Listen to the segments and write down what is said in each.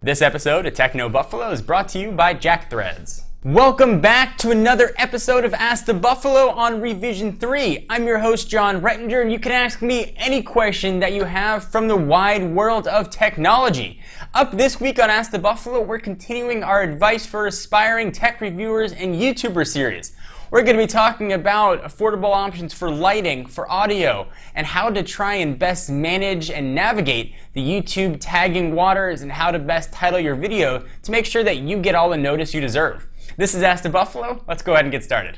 This episode of Techno Buffalo is brought to you by JackThreads. Welcome back to another episode of Ask the Buffalo on Revision 3. I'm your host, John Rettinger, and you can ask me any question that you have from the wide world of technology. Up this week on Ask the Buffalo, we're continuing our advice for aspiring tech reviewers and YouTuber series. We're going to be talking about affordable options for lighting, for audio, and how to try and best manage and navigate the YouTube tagging waters and how to best title your video to make sure that you get all the notice you deserve. This is Ask the Buffalo. Let's go ahead and get started.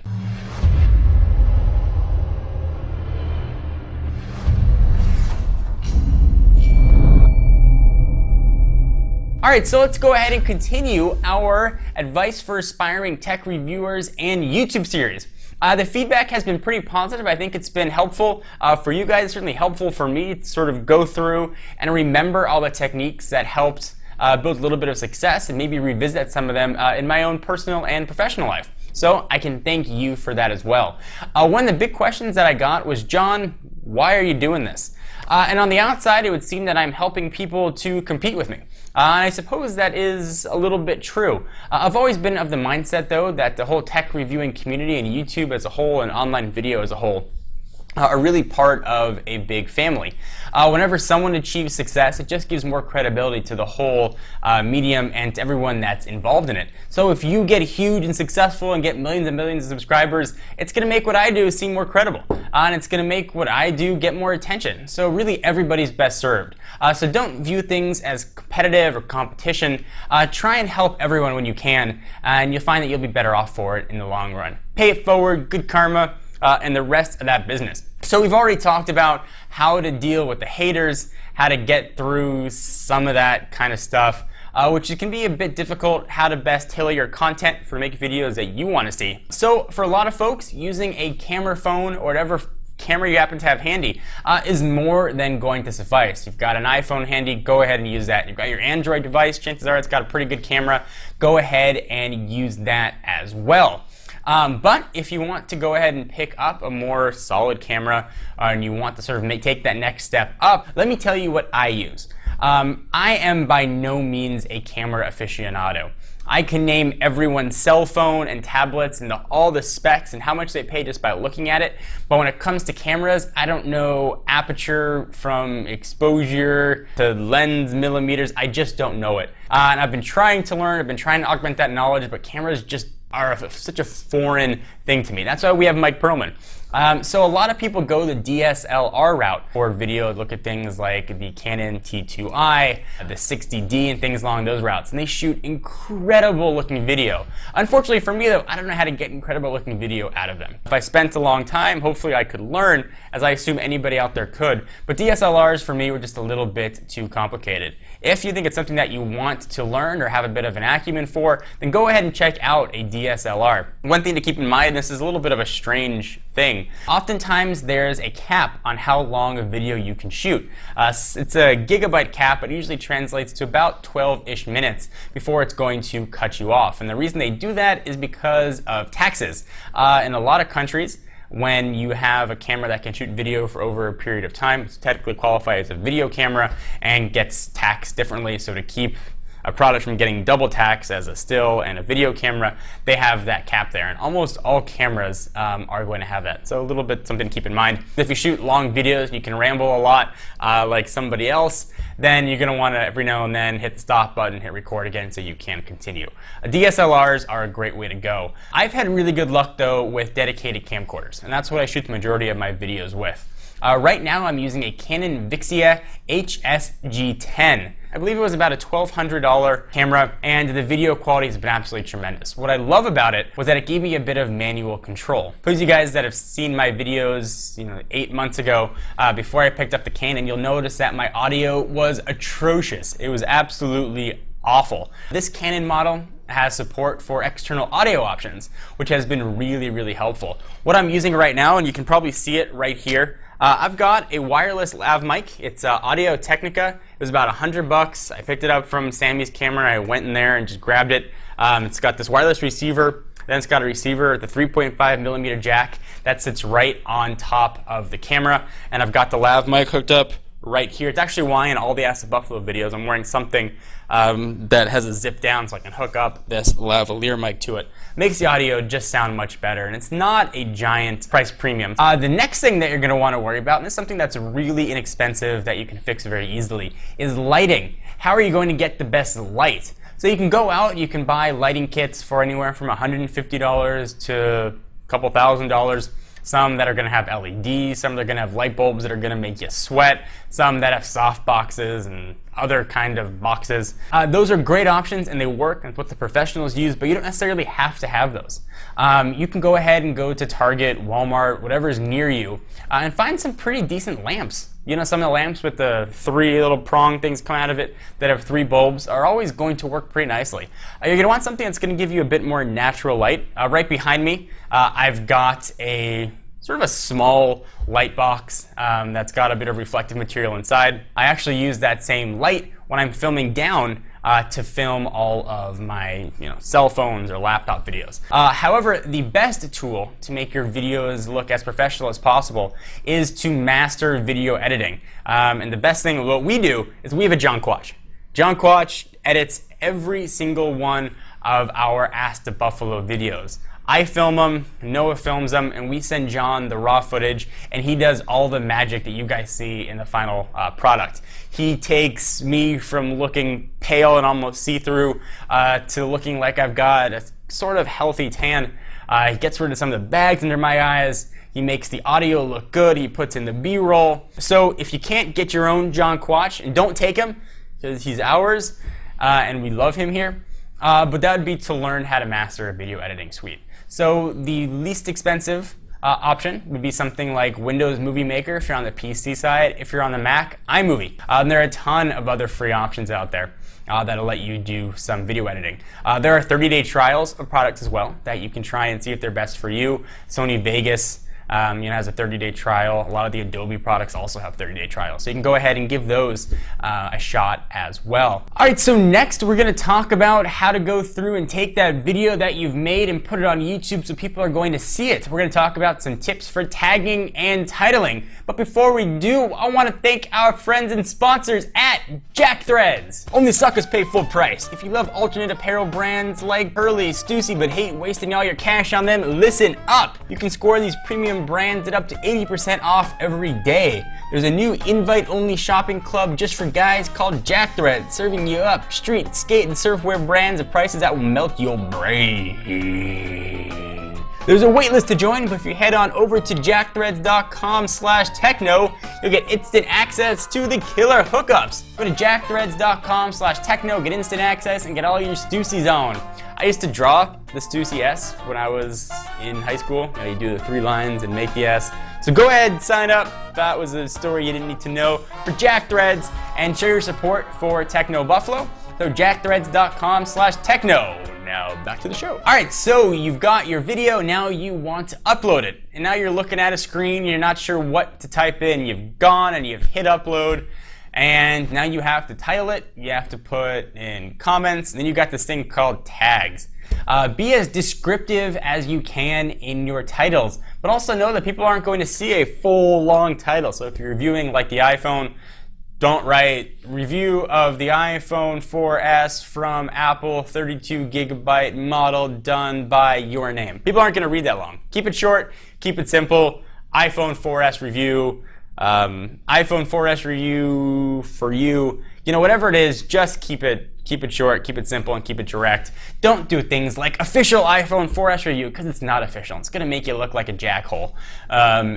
Alright, so let's go ahead and continue our advice for aspiring tech reviewers and YouTube series. The feedback has been pretty positive. I think it's been helpful for you guys, certainly helpful for me to sort of go through and remember all the techniques that helped build a little bit of success and maybe revisit some of them in my own personal and professional life. So I can thank you for that as well. One of the big questions that I got was, John, why are you doing this? And on the outside, it would seem that I'm helping people to compete with me. I suppose that is a little bit true. I've always been of the mindset, though, that the whole tech reviewing community and YouTube as a whole and online video as a whole are really part of a big family. Whenever someone achieves success, it just gives more credibility to the whole medium and to everyone that's involved in it. So if you get huge and successful and get millions and millions of subscribers, it's going to make what I do seem more credible. And it's going to make what I do get more attention. So really everybody's best served. So don't view things as competitive or competition. Try and help everyone when you can, and you'll find that you'll be better off for it in the long run. Pay it forward, good karma, and the rest of that business. So we've already talked about how to deal with the haters, how to get through some of that kind of stuff, which can be a bit difficult, how to best tailor your content for making videos that you want to see. So for a lot of folks, using a camera phone or whatever camera you happen to have handy is more than going to suffice. You've got an iPhone handy, go ahead and use that. You've got your Android device, chances are it's got a pretty good camera, go ahead and use that as well. But if you want to go ahead and pick up a more solid camera and you want to sort of take that next step up, let me tell you what I use. I am by no means a camera aficionado. I can name everyone's cell phone and tablets and all the specs and how much they pay just by looking at it. But when it comes to cameras, I don't know aperture from exposure to lens millimeters. I just don't know it. And I've been trying to learn, I've been trying to augment that knowledge, but cameras just are such a foreign thing to me. That's why we have Mike Perlman. So a lot of people go the DSLR route for video, look at things like the Canon T2i, the 60D, and things along those routes, and they shoot incredible looking video. Unfortunately for me though, I don't know how to get incredible looking video out of them. If I spent a long time, hopefully I could learn, as I assume anybody out there could, but DSLRs for me were just a little bit too complicated. If you think it's something that you want to learn or have a bit of an acumen for, then go ahead and check out a DSLR. One thing to keep in mind, this is a little bit of a strange thing. Oftentimes there's a cap on how long a video you can shoot. It's a gigabyte cap, but it usually translates to about 12-ish minutes before it's going to cut you off. And the reason they do that is because of taxes. In a lot of countries, when you have a camera that can shoot video for over a period of time, it's technically qualified as a video camera and gets taxed differently. So to keep a product from getting double taxed as a still and a video camera, they have that cap there. And almost all cameras are going to have that. So a little bit something to keep in mind. If you shoot long videos and you can ramble a lot like somebody else, then you're going to want to every now and then hit the stop button, hit record again so you can continue. DSLRs are a great way to go. I've had really good luck though with dedicated camcorders, and that's what I shoot the majority of my videos with. Right now I'm using a Canon Vixia HSG10. I believe it was about a $1,200 camera, and the video quality has been absolutely tremendous. What I love about it was that it gave me a bit of manual control. For those of you guys that have seen my videos 8 months ago, before I picked up the Canon, you'll notice that my audio was atrocious. It was absolutely awful. This Canon model has support for external audio options, which has been really, really helpful. What I'm using right now, and you can probably see it right here, I've got a wireless lav mic. It's Audio Technica. It was about $100. I picked it up from Sammy's camera. I went in there and just grabbed it. It's got this wireless receiver. Then it's got a receiver, the 3.5mm jack that sits right on top of the camera. And I've got the lav mic hooked up right here. It's actually why in all the Ask the Buffalo videos I'm wearing something that has a zip down so I can hook up this lavalier mic to it. Makes the audio just sound much better, and it's not a giant price premium. The next thing that you're going to want to worry about, and this is something that's really inexpensive that you can fix very easily, is lighting. How are you going to get the best light? So you can go out, you can buy lighting kits for anywhere from $150 to a couple $1,000s. Some that are going to have LEDs, some that are going to have light bulbs that are going to make you sweat, some that have soft boxes and other kind of boxes. Those are great options and they work, and it's what the professionals use, but you don't necessarily have to have those. You can go ahead and go to Target, Walmart, whatever's near you, and find some pretty decent lamps. You know, some of the lamps with the 3 little prong things come out of it that have 3 bulbs are always going to work pretty nicely. You're going to want something that's going to give you a bit more natural light. Right behind me, I've got a sort of a small light box that's got a bit of reflective material inside. I actually use that same light when I'm filming down to film all of my cell phones or laptop videos. However, the best tool to make your videos look as professional as possible is to master video editing. And the best thing, what we do, is we have a John Quach. John Quach edits every single one of our Ask the Buffalo videos. I film them, Noah films them, and we send John the raw footage, and he does all the magic that you guys see in the final product. He takes me from looking pale and almost see-through to looking like I've got a sort of healthy tan. He gets rid of some of the bags under my eyes. He makes the audio look good. He puts in the B-roll. So if you can't get your own John Quach, and don't take him, because he's ours, and we love him here, but that would be to learn how to master a video editing suite. So the least expensive option would be something like Windows Movie Maker if you're on the PC side. If you're on the Mac, iMovie. And there are a ton of other free options out there that'll let you do some video editing. There are 30-day trials of products as well that you can try and see if they're best for you. Sony Vegas has a 30-day trial. A lot of the Adobe products also have 30-day trials. So you can go ahead and give those a shot as well. All right, so next we're going to talk about how to go through and take that video that you've made and put it on YouTube so people are going to see it. We're going to talk about some tips for tagging and titling. But before we do, I want to thank our friends and sponsors at JackThreads. Only suckers pay full price. If you love alternate apparel brands like Hurley, Stussy, but hate wasting all your cash on them, listen up. You can score these premium brands at up to 80% off every day. There's a new invite-only shopping club just for guys called JackThreads, serving you up street, skate, and surfwear brands at prices that will melt your brain. There's a waitlist to join, but if you head on over to jackthreads.com/techno, you'll get instant access to the killer hookups. Go to jackthreads.com/techno, get instant access, and get all your Stussys on. I used to draw the Stussy S when I was in high school. You do the 3 lines and make the S. So go ahead and sign up. That was a story you didn't need to know for JackThreads, and show your support for Techno Buffalo. So jackthreads.com/techno. Now back to the show. All right, so you've got your video. Now you want to upload it. And now you're looking at a screen. You're not sure what to type in. You've gone and you've hit upload. And now you have to title it. You have to put in comments. And then you got this thing called tags. Be as descriptive as you can in your titles. But also know that people aren't going to see a full, long title. So if you're reviewing like the iPhone, don't write review of the iPhone 4S from Apple, 32 gigabyte model done by your name. People aren't going to read that long. Keep it short, keep it simple. iPhone 4S review, iPhone 4S review for you. Whatever it is, just keep it short, keep it simple, and keep it direct. Don't do things like official iPhone 4S review, because it's not official. It's going to make you look like a jackhole,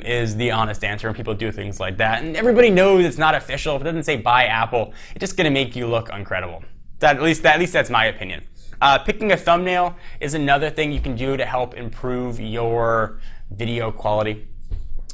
is the honest answer when people do things like that. And everybody knows it's not official. If it doesn't say by Apple, it's just going to make you look uncredible. At least that's my opinion. Picking a thumbnail is another thing you can do to help improve your video quality.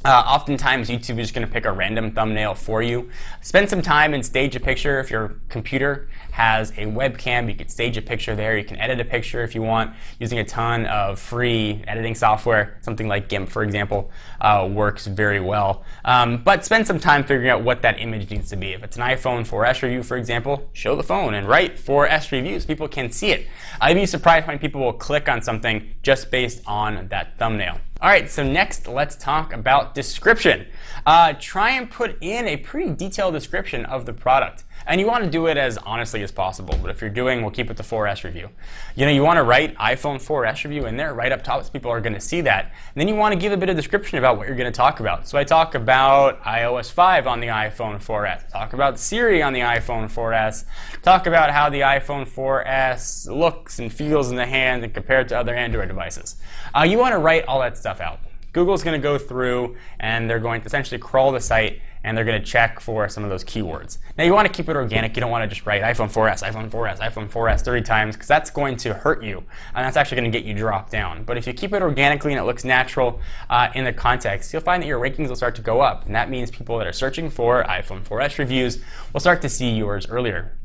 Oftentimes, YouTube is going to pick a random thumbnail for you. Spend some time and stage a picture. If your computer has a webcam, you can stage a picture there. You can edit a picture if you want, using a ton of free editing software. Something like GIMP, for example, works very well. But spend some time figuring out what that image needs to be. If it's an iPhone 4S review, for example, show the phone and write 4S reviews. People can see it. I'd be surprised how many people will click on something just based on that thumbnail. All right, so next let's talk about description. Try and put in a pretty detailed description of the product. And you want to do it as honestly as possible. But if you're doing, we'll keep it the 4S review. You want to write iPhone 4S review in there right up top so people are going to see that. And then you want to give a bit of description about what you're going to talk about. So I talk about iOS 5 on the iPhone 4S. Talk about Siri on the iPhone 4S. Talk about how the iPhone 4S looks and feels in the hand and compared to other Android devices. You want to write all that stuff out. Google's going to go through and they're going to essentially crawl the site and they're going to check for some of those keywords. Now you want to keep it organic. You don't want to just write iPhone 4S, iPhone 4S, iPhone 4S 30 times because that's going to hurt you and that's actually going to get you dropped down. But if you keep it organically and it looks natural in the context, you'll find that your rankings will start to go up. And that means people that are searching for iPhone 4S reviews will start to see yours earlier.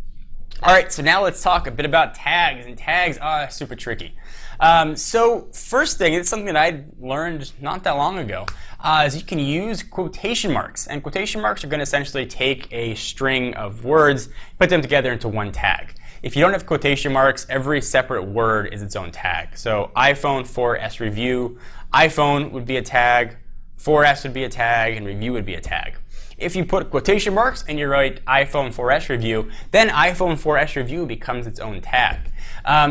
All right, so now let's talk a bit about tags, and tags are super tricky. So first thing, it's something that I learned not that long ago, is you can use quotation marks. And quotation marks are going to essentially take a string of words, put them together into one tag. If you don't have quotation marks, every separate word is its own tag. So iPhone 4S review, iPhone would be a tag, 4S would be a tag, and review would be a tag. If you put quotation marks and you write iPhone 4S review, then iPhone 4S review becomes its own tag.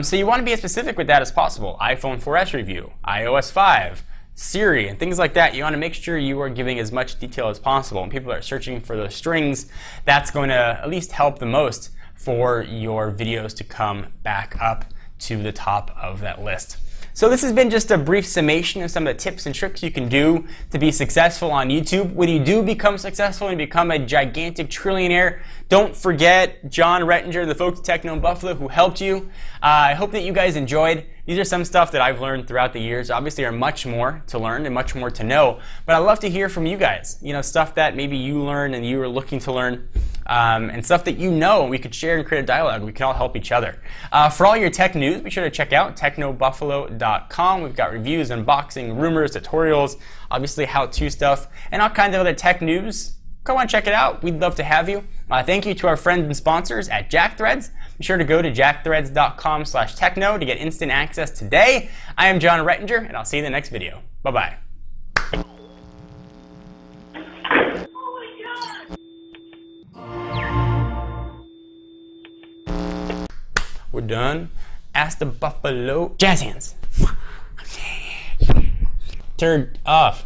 So you want to be as specific with that as possible. iPhone 4S review, iOS 5, Siri, and things like that. You want to make sure you are giving as much detail as possible. And people are searching for those strings. That's going to at least help the most for your videos to come back up to the top of that list. So this has been just a brief summation of some of the tips and tricks you can do to be successful on YouTube. When you do become successful and become a gigantic trillionaire, don't forget Jon Rettinger, the folks at Techno Buffalo who helped you. I hope that you guys enjoyed. These are some stuff that I've learned throughout the years. Obviously, there are much more to learn and much more to know, but I'd love to hear from you guys. Stuff that maybe you learned and you were looking to learn, and stuff that you know, and we could share and create a dialogue. We can all help each other. For all your tech news, be sure to check out technobuffalo.com. We've got reviews, unboxing, rumors, tutorials, obviously how-to stuff, and all kinds of other tech news. Come on, check it out. We'd love to have you. Thank you to our friends and sponsors at JackThreads. Be sure to go to jackthreads.com/techno to get instant access today. I am Jon Rettinger, and I'll see you in the next video. Bye-bye. We're done. Ask the Buffalo. Jazz hands. Turn off.